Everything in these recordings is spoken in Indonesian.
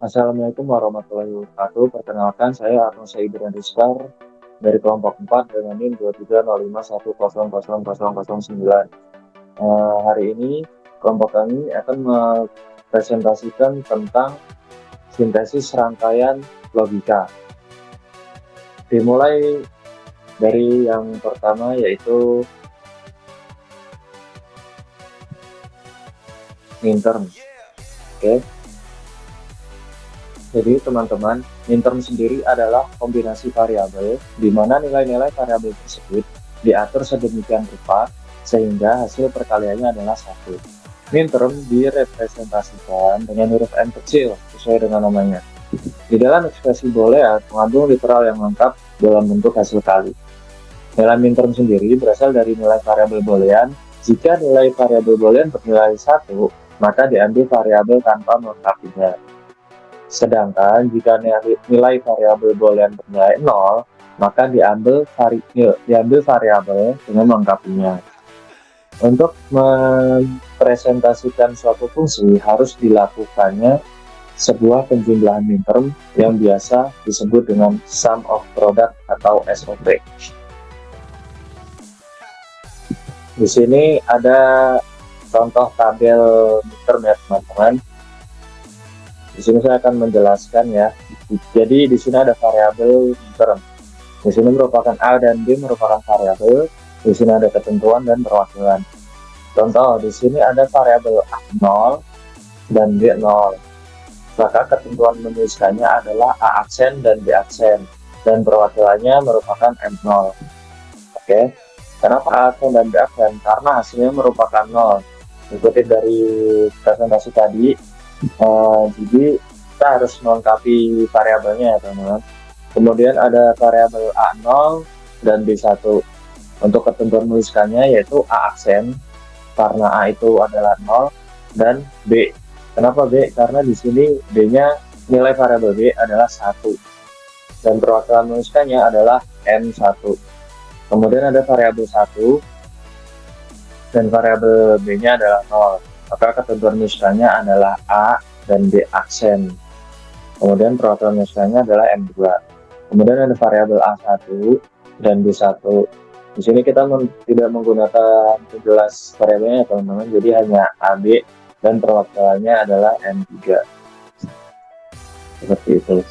Assalamualaikum warahmatullahi wabarakatuh. Perkenalkan, saya Arno Saidran Rizkar dari kelompok 4 dengan NIM 2305100009. Hari ini kelompok kami akan mempresentasikan tentang sintesis rangkaian logika. Dimulai dari yang pertama yaitu minterm. Oke. Jadi teman-teman, minterm sendiri adalah kombinasi variabel di mana nilai-nilai variabel tersebut diatur sedemikian rupa sehingga hasil perkaliannya adalah 1. Minterm direpresentasikan dengan huruf N kecil sesuai dengan namanya. Di dalam ekspresi boolean mengandung literal yang lengkap dalam bentuk hasil kali. Nilai minterm sendiri berasal dari nilai variabel boolean. Jika nilai variabel boolean bernilai 1, maka diambil variabel tanpa melengkapinya. Sedangkan jika nilai variabel boolean bernilai 0, maka diambil variabel dengan melengkapinya. Untuk mempresentasikan suatu fungsi harus dilakukannya sebuah penjumlahan minterm yang biasa disebut dengan sum of product atau SOP. Di sini ada contoh tabel minterm ya teman-teman. Di sini saya akan menjelaskan ya. Jadi di sini ada variabel term. Di sini merupakan A dan B merupakan variabel. Di sini ada ketentuan dan perwakilan. Contoh, di sini ada variabel A 0 dan B 0. Maka ketentuan menuliskannya adalah A aksen dan B aksen. Dan perwakilannya merupakan M0. Oke. Kenapa A aksen dan B aksen? Karena hasilnya merupakan 0. Ikuti dari presentasi tadi. Jadi kita harus melengkapi variabelnya ya teman-teman. Kemudian ada variabel A0 dan B1. Untuk ketentuan menuliskannya yaitu A aksen karena A itu adalah 0 dan B. Kenapa B? Karena di sini B-nya nilai variabel B adalah 1 dan perwakilan menuliskannya adalah M1. Kemudian ada variabel 1 dan variabel B-nya adalah 0. Maka ketentuan menuliskannya adalah A dan B aksen. Kemudian perwakilan menuliskannya adalah M2. Kemudian ada variabel A1 dan B1. Di sini kita tidak menggunakan penjelas variabelnya teman-teman, jadi hanya AB dan perwakilannya adalah M3. Seperti itu.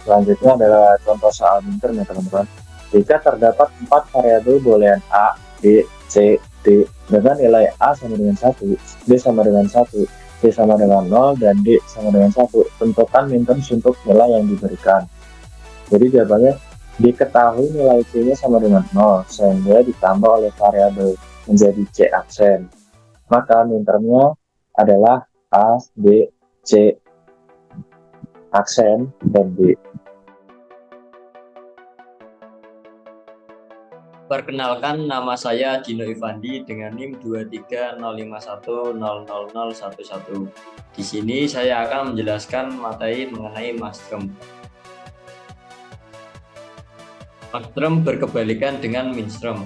Selanjutnya adalah contoh soal minterm ya teman-teman. Jika terdapat 4 variabel boolean A, B, C, D dengan nilai A sama dengan 1, B sama dengan 1, C sama dengan 0, dan D sama dengan 1, tentukan minterm untuk nilai yang diberikan. Jadi jawabannya diketahui nilai C-nya sama dengan 0, sehingga ditambah oleh variabel menjadi C aksen. Maka mintermnya adalah A, B, C aksen, dan D. Perkenalkan, nama saya Dino Ivandi dengan NIM 23051000011. Di sini saya akan menjelaskan materi mengenai makstrem. Makstrem berkebalikan dengan minstrem.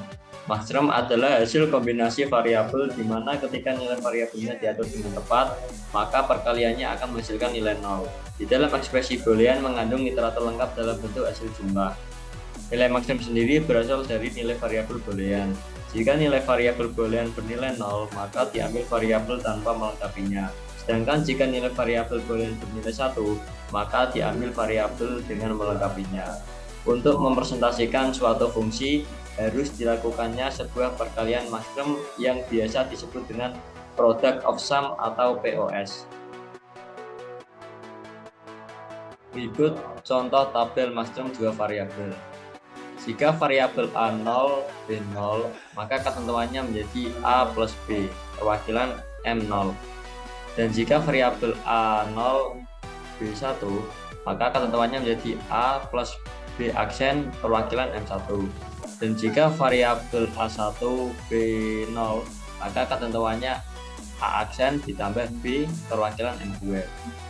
Makstrem adalah hasil kombinasi variabel di mana ketika nilai variabelnya diatur dengan tepat, maka perkaliannya akan menghasilkan nilai 0. Di dalam ekspresi boolean mengandung literatur lengkap dalam bentuk hasil jumlah. Nilai maksimum sendiri berasal dari nilai variabel boolean. Jika nilai variabel boolean bernilai 0, maka diambil variabel tanpa melengkapinya. Sedangkan jika nilai variabel boolean bernilai 1, maka diambil variabel dengan melengkapinya. Untuk mempresentasikan suatu fungsi, harus dilakukannya sebuah perkalian maksimum yang biasa disebut dengan product of sum atau POS. Berikut contoh tabel maksimum dua variabel. Jika variabel A0, B0, maka ketentuannya menjadi A plus B, perwakilan M0. Dan jika variabel A0, B1, maka ketentuannya menjadi A plus B aksen, perwakilan M1. Dan jika variabel A1, B0, maka ketentuannya A aksen ditambah B perwakilan M2.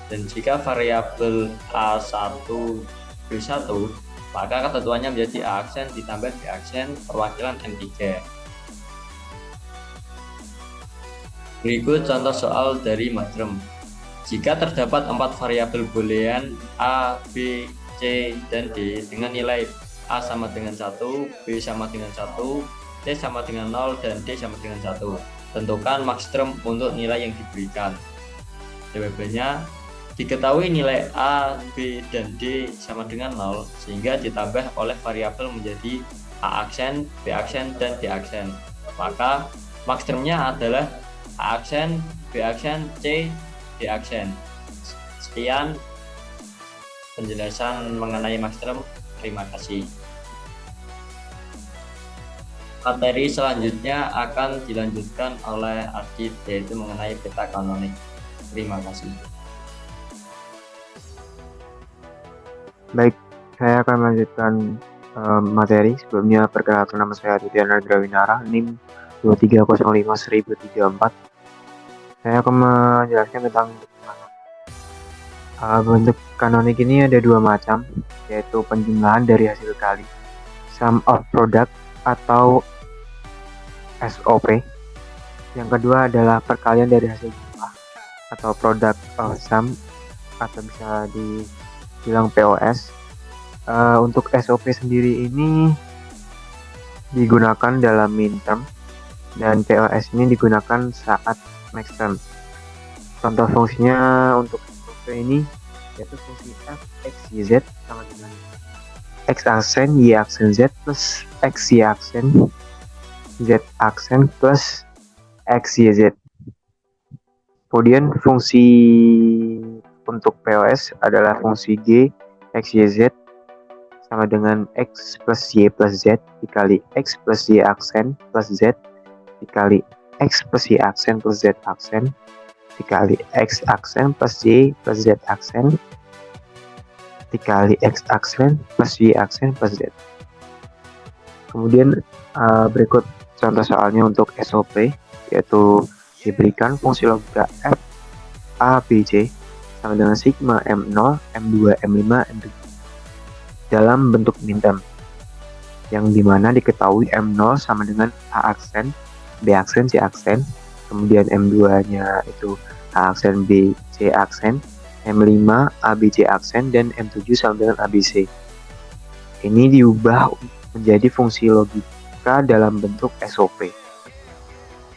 Dan jika variabel A1 B1, maka ketentuannya menjadi A aksen ditambah B aksen perwakilan M3. Berikut contoh soal dari Magdrem. Jika terdapat 4 variabel boolean A, B, C, dan D dengan nilai A sama dengan 1, B sama dengan 1, C sama dengan 0, dan D sama dengan 1. Tentukan maksimum untuk nilai yang diberikan. Jawabannya, diketahui nilai A, B, dan D sama dengan 0, sehingga ditambah oleh variabel menjadi A aksen, B aksen, dan D aksen. Maka maksimumnya adalah A aksen, B aksen, C, D aksen. Sekian penjelasan mengenai maksimum. Terima kasih. Materi selanjutnya akan dilanjutkan oleh Adit, yaitu mengenai peta kanonik. Terima kasih. Baik, saya akan melanjutkan materi. Sebelumnya perkenalkan, nama saya Aditya Nagrawinara, NIM 23051034. Saya akan menjelaskan tentang bentuk kanonik ini ada dua macam, yaitu penjumlahan dari hasil kali, sum of product atau SOP. Yang kedua adalah perkalian dari hasil jumlah atau product of sum, atau bisa dibilang POS. Untuk SOP sendiri ini digunakan dalam minterm, dan POS ini digunakan saat maxterm. Contoh fungsinya untuk SOP ini yaitu fungsi f x y z sama dengan x aksen y aksen z plus x y aksen z aksen plus x y z. Kemudian fungsi untuk POS adalah fungsi g x y z sama dengan x plus y plus z dikali x plus y aksen plus z dikali x plus y aksen plus z aksen dikali x aksen plus y plus z aksen dikali x aksen plus y aksen plus z. Kemudian berikut contoh soalnya untuk SOP, yaitu diberikan fungsi logika f a b c sama dengan sigma m0, m2, m5, m7 dalam bentuk minterm, yang dimana diketahui m0 sama dengan a aksen, b aksen, c aksen, kemudian m2 nya itu a aksen, b, c aksen, m5 a, b, c aksen, dan m7 sama dengan a, b, c. Ini diubah menjadi fungsi logika dalam bentuk SOP.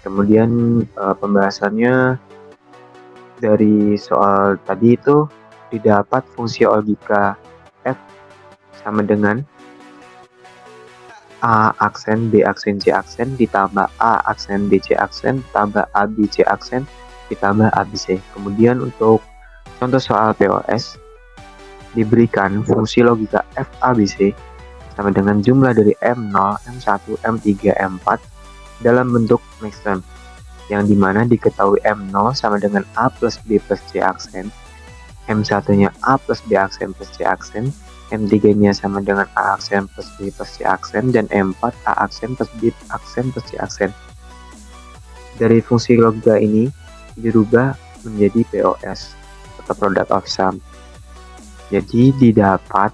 Kemudian pembahasannya dari soal tadi itu didapat fungsi logika f sama dengan a aksen, b aksen, c aksen ditambah a aksen, b, c aksen tambah a, b, c aksen ditambah a, b, c. Kemudian untuk contoh soal POS diberikan fungsi logika f, a, b, c sama dengan jumlah dari m0, m1, m3, m4 dalam bentuk maxterm, yang dimana diketahui m0 sama dengan a plus b plus c aksen, m1 nya a plus b aksen plus c aksen, m3 nya sama dengan a aksen plus b plus c aksen, dan m4 a aksen plus b aksen plus c aksen. Dari fungsi logika ini dirubah menjadi POS atau product of sum. Jadi didapat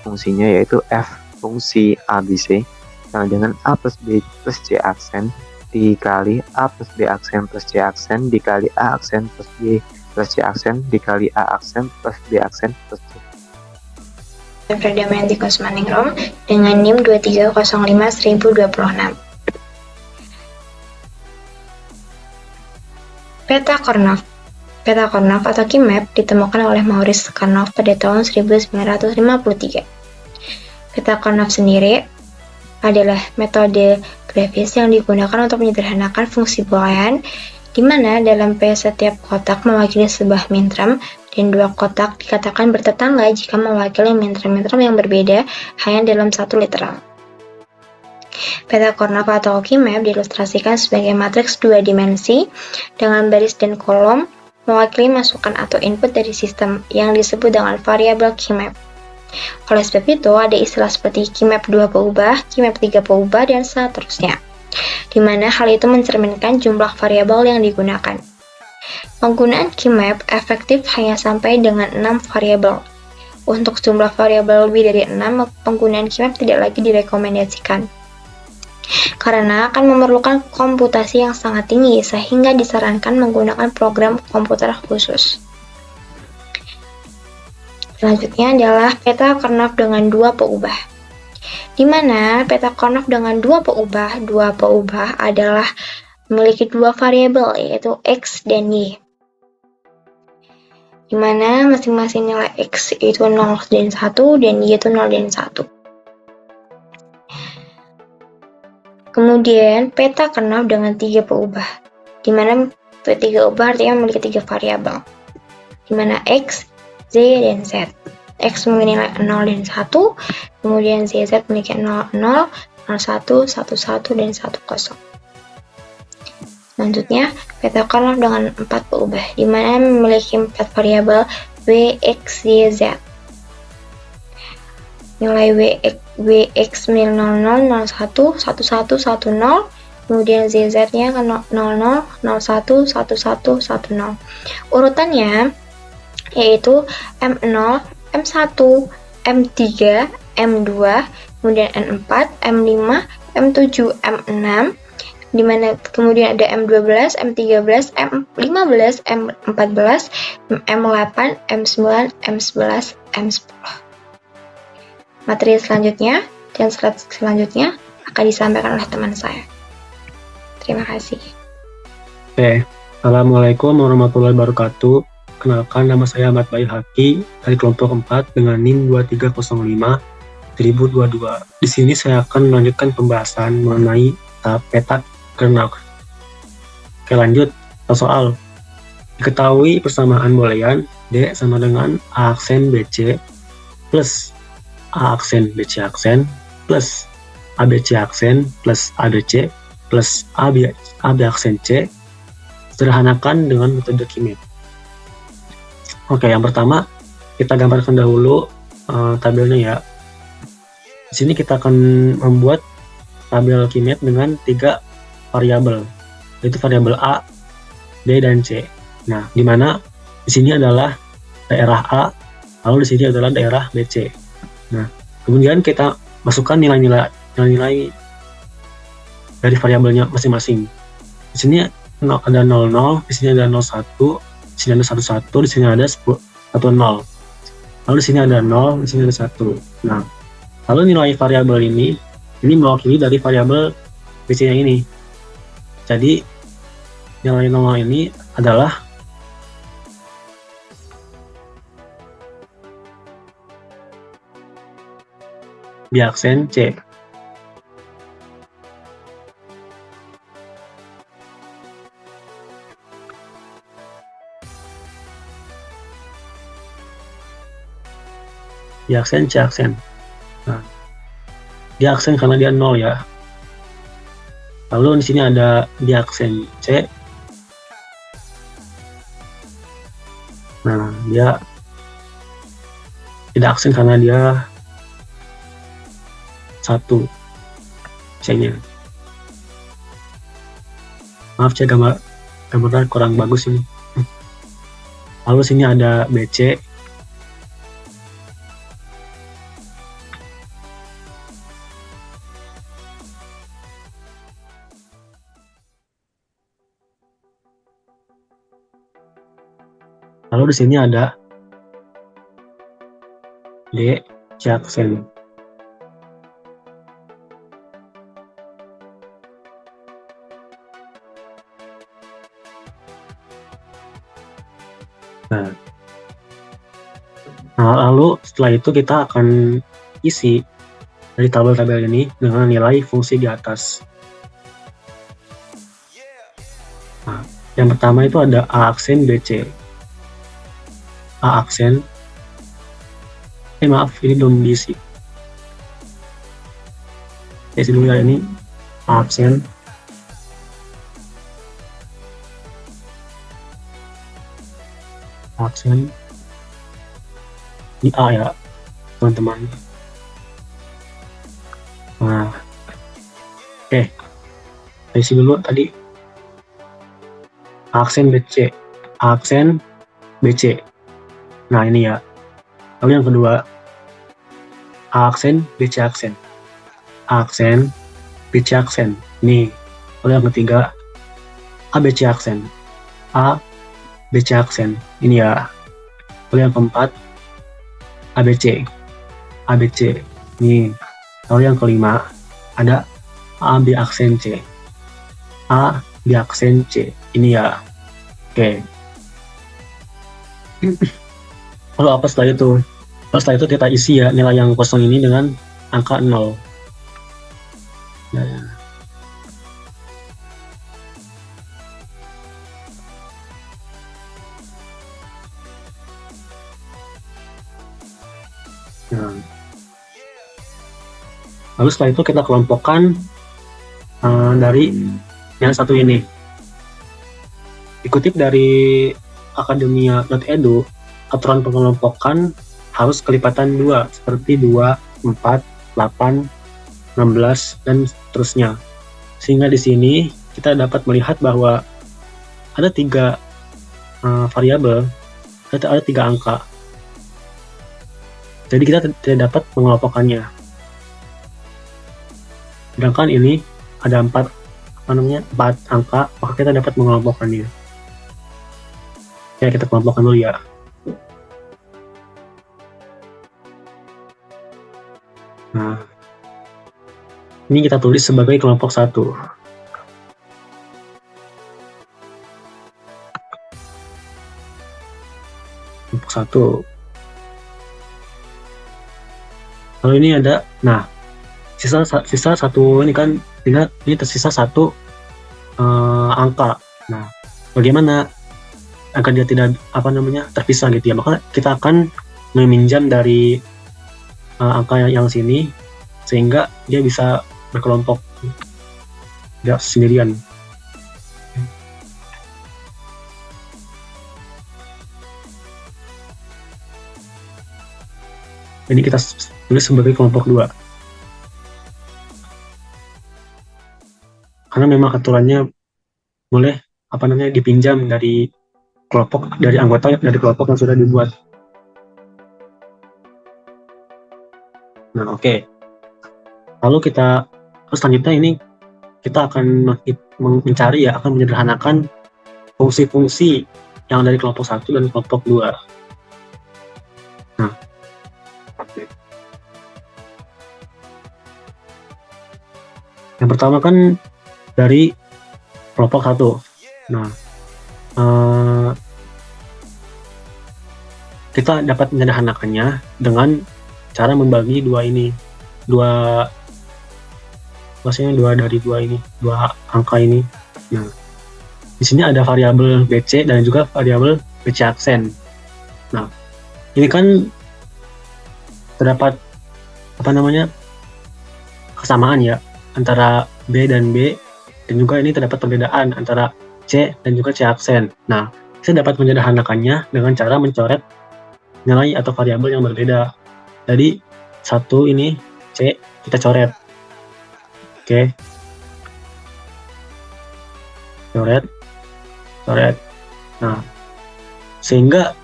fungsinya yaitu f fungsi ABC sama dengan a plus b plus c aksen dikali a plus b aksen plus c aksen dikali a aksen plus b plus c aksen dikali a aksen plus b aksen plus c. Perdamaian Kusmaningrum dengan NIM 23051026. Peta Kornov. Peta Kornov atau Key-map ditemukan oleh Maurice Karnoff pada tahun 1953. Peta Kornov sendiri adalah metode grafis yang digunakan untuk menyederhanakan fungsi boolean, di mana dalam P setiap kotak mewakili sebuah minterm dan dua kotak dikatakan bertetangga jika mewakili minterm-minterm yang berbeda hanya dalam satu literal. Peta Kornov atau Key-map diilustrasikan sebagai matriks dua dimensi dengan baris dan kolom mewakili masukan atau input dari sistem yang disebut dengan variabel Key-map. Oleh sebab itu, ada istilah seperti Key-map 2 peubah, Key-map 3 peubah, dan seterusnya, di mana hal itu mencerminkan jumlah variabel yang digunakan. Penggunaan keymap efektif hanya sampai dengan 6 variabel. Untuk jumlah variabel lebih dari 6, penggunaan keymap tidak lagi direkomendasikan, karena akan memerlukan komputasi yang sangat tinggi, sehingga disarankan menggunakan program komputer khusus. Selanjutnya adalah peta Karnaugh dengan dua peubah, di mana peta Karnaugh dengan dua peubah adalah memiliki dua variabel, yaitu X dan Y, di mana masing-masing nilai X itu 0 dan 1 dan Y itu 0 dan 1. Kemudian peta Karnaugh dengan tiga peubah, di mana tiga peubah artinya memiliki tiga variabel, di mana X, Z, dan Z. X memiliki nilai 0 dan 1, kemudian ZZ memiliki 0, 0, 01, 11, dan 10. Selanjutnya, peta Karnaugh dengan 4 peubah, di mana memiliki 4 variabel W, X, Y, Z. Nilai WX 00, 01, 11, 10, kemudian ZZ-nya 00, 01, 11, 10. Urutannya yaitu M0, M1, M3, M2, kemudian N4, M5, M7, M6, di mana kemudian ada M12, M13, M15, M14, M8, M9, M11, M10. Materi selanjutnya dan slide selanjutnya akan disampaikan oleh teman saya. Terima kasih. Oke, Assalamualaikum warahmatullahi wabarakatuh. Kenalkan, nama saya Ahmad Bayu Haki dari kelompok 4 dengan NIM 2305 2022. Di sini saya akan melanjutkan pembahasan mengenai peta Karnaugh. Oke, lanjut ke soal. Diketahui persamaan boolean D sama dengan A aksen BC plus A aksen BC aksen plus ABC aksen plus ABC plus AB aksen C. Sederhanakan dengan metode keymap. Oke, yang pertama kita gambarkan dahulu tabelnya ya. Di sini kita akan membuat tabel keymap dengan 3 variabel, yaitu variabel A, B, dan C. Nah, di mana di sini adalah daerah A, lalu di sini adalah daerah BC. Nah, kemudian kita masukkan nilai-nilai dari variabelnya masing-masing. Di sini ada 00, di sini ada 01, di sini ada 11, di sini ada 10. Lalu di sini ada 0, di sini ada 1. Nah, lalu nilai variabel ini mewakili dari variabel BC-nya ini. Jadi nilai 0 ini adalah B aksen C. B aksen C aksen. Nah, dia aksen karena dia 0 ya. Lalu di sini ada B aksen C. Nah, dia tidak aksen karena dia 1 C-nya. Maaf ya, gambarnya kurang bagus ini. Lalu sini ada BC. Lalu di sini ada D, C aksen. Nah, lalu setelah itu kita akan isi dari tabel-tabel ini dengan nilai fungsi di atas. Nah, yang pertama itu ada A aksen BC. A aksen. Maaf, ini belum diisi. Isi dulu ya, ini A aksen. A aksen. Di A ya, teman-teman. Nah, oke. Isi dulu tadi A aksen BC. A aksen, BC. Nah, ini ya. Lalu yang kedua, A aksen, BC aksen. A aksen, BC aksen. Nih. Lalu yang ketiga, ABC aksen. A, BC aksen. Ini ya. Lalu yang keempat, ABC. ABC. Nih. Lalu yang kelima, ada AB aksen C. A, B aksen C. Ini ya. Oke. Lalu apa setelah itu? Lalu setelah itu kita isi ya nilai yang kosong ini dengan angka 0. Nah. Lalu setelah itu kita kelompokkan dari yang satu ini. Dikutip dari akademia.edu, aturan pengelompokan harus kelipatan 2, seperti 2, 4, 8, 16, dan seterusnya. Sehingga di sini kita dapat melihat bahwa ada 3 variabel, ada 3 angka. Jadi kita tidak dapat mengelompokkannya. Sedangkan ini ada 4 angka, maka kita dapat mengelompokkannya. Ya, kita kelompokkan dulu ya. Nah, ini kita tulis sebagai kelompok 1. Kelompok 1. Lalu ini ada, nah, sisa satu ini kan, ini tersisa 1 angka. Nah, bagaimana agar dia tidak terpisah gitu ya? Maka kita akan meminjam dari angka yang sini sehingga dia bisa berkelompok, tidak sendirian. Ini kita tulis sebagai kelompok 2. Karena memang aturannya boleh dipinjam dari kelompok, dari anggota dari kelompok yang sudah dibuat. Nah, oke. Lalu selanjutnya ini kita akan mencari ya, akan menyederhanakan fungsi-fungsi yang dari kelompok 1 dan kelompok 2. Nah, yang pertama kan dari kelompok 1. Nah, kita dapat menyederhanakannya dengan cara membagi dua angka ini. Nah, di sini ada variabel BC dan juga variabel BC aksen. Nah, ini kan terdapat kesamaan ya antara B dan B, dan juga ini terdapat perbedaan antara C dan juga C aksen. Nah, saya dapat menyederhanakannya dengan cara mencoret nilai atau variabel yang berbeda. Jadi, 1 ini C kita coret. Oke. Coret. Nah, sehingga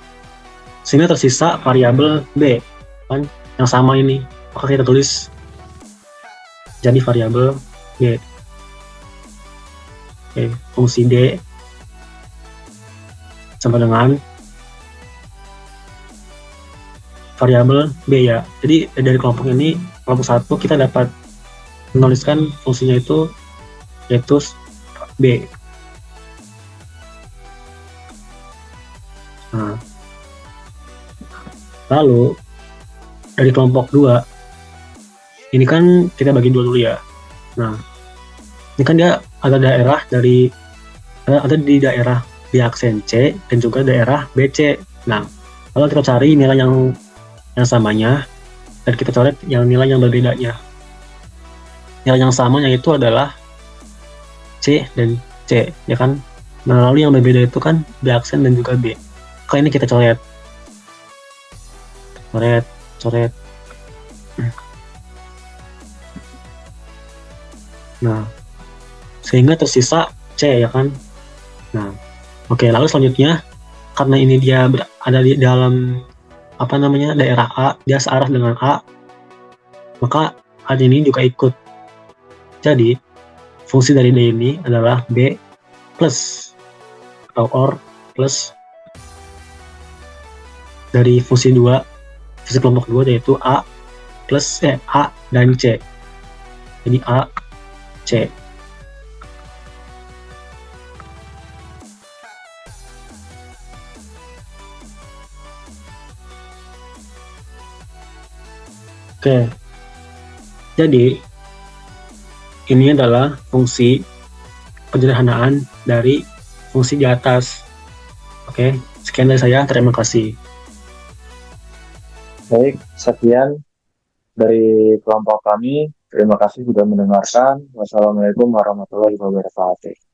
tersisa variabel B kan yang sama ini. Maka kita tulis jadi variabel B. Oke, fungsi D sama dengan variabel B ya. Jadi dari kelompok ini, kelompok 1 kita dapat menuliskan fungsinya itu yaitu B. Nah, lalu dari kelompok 2 ini kan kita bagi 2 dulu ya. Nah, ini kan dia ada di daerah B aksen C dan juga daerah BC. Nah, kalau kita cari nilai yang samanya dan kita coret yang nilai yang berbedanya. Nilai yang samanya itu adalah C dan C, ya kan? Nah, lalu yang berbeda itu kan B aksen dan juga B. Kali ini kita coret. Nah, sehingga tersisa C ya kan. Nah, oke, lalu selanjutnya karena ini dia ada di dalam daerah A, dia searah dengan A, maka A ini juga ikut. Jadi fungsi dari D ini adalah B plus atau OR plus dari fungsi kelompok 2 yaitu A plus A dan C. Jadi A, C. Oke. Jadi ini adalah fungsi penyederhanaan dari fungsi di atas. Oke, sekian dari saya. Terima kasih. Baik, sekian dari kelompok kami. Terima kasih sudah mendengarkan. Wassalamualaikum warahmatullahi wabarakatuh.